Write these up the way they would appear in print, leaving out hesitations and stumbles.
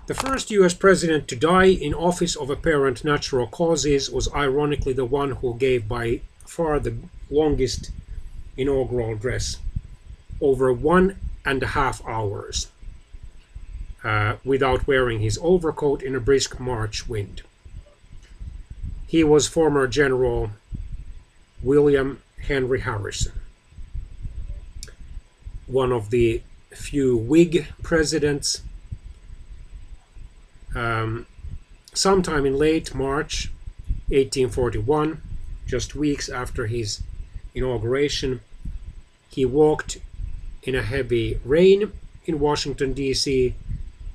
The first US president to die in office of apparent natural causes was ironically the one who gave by far the longest inaugural address, over 1.5 hours, without wearing his overcoat in a brisk March wind. He was former General William Henry Harrison, one of the few Whig presidents. Sometime in late March 1841, just weeks after his inauguration, he walked in a heavy rain in Washington, D.C.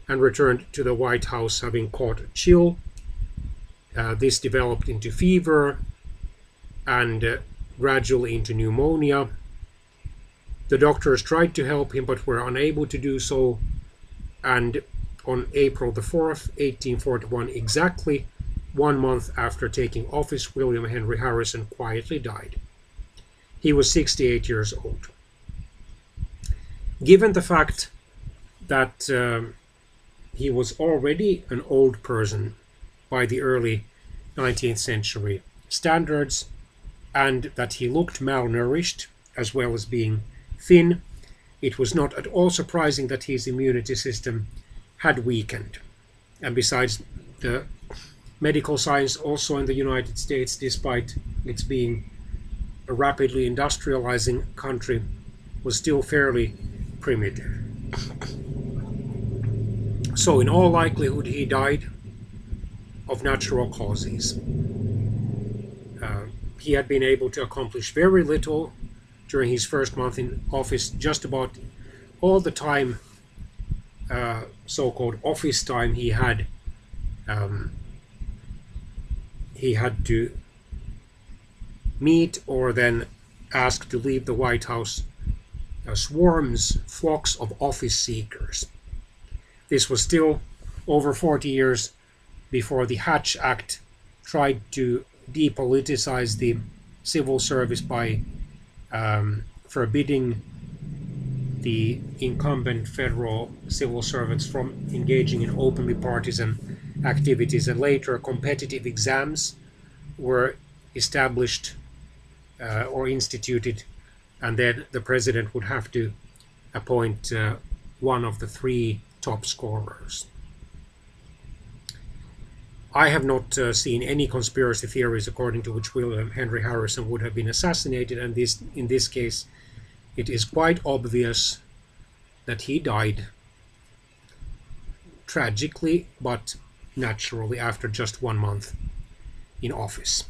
and returned to the White House having caught a chill. This developed into fever and gradually into pneumonia. The doctors tried to help him but were unable to do so, and on April the 4th, 1841, exactly 1 month after taking office, William Henry Harrison quietly died. He was 68 years old. Given the fact that he was already an old person by the early 19th century standards, and that he looked malnourished as well as being thin, it was not at all surprising that his immunity system had weakened. And besides, the medical science also in the United States, despite its being a rapidly industrializing country, was still fairly primitive. So in all likelihood he died of natural causes. He had been able to accomplish very little during his first month in office. Just about all the time, so-called office time, he had to meet or then ask to leave the White House flocks of office seekers. This was still over 40 years before the Hatch Act tried to depoliticize the civil service by forbidding the incumbent federal civil servants from engaging in openly partisan activities, and later competitive exams were established or instituted, and then the president would have to appoint one of the 3 top scorers. I have not seen any conspiracy theories according to which William Henry Harrison would have been assassinated, and in this case it is quite obvious that he died tragically but naturally after just 1 month in office.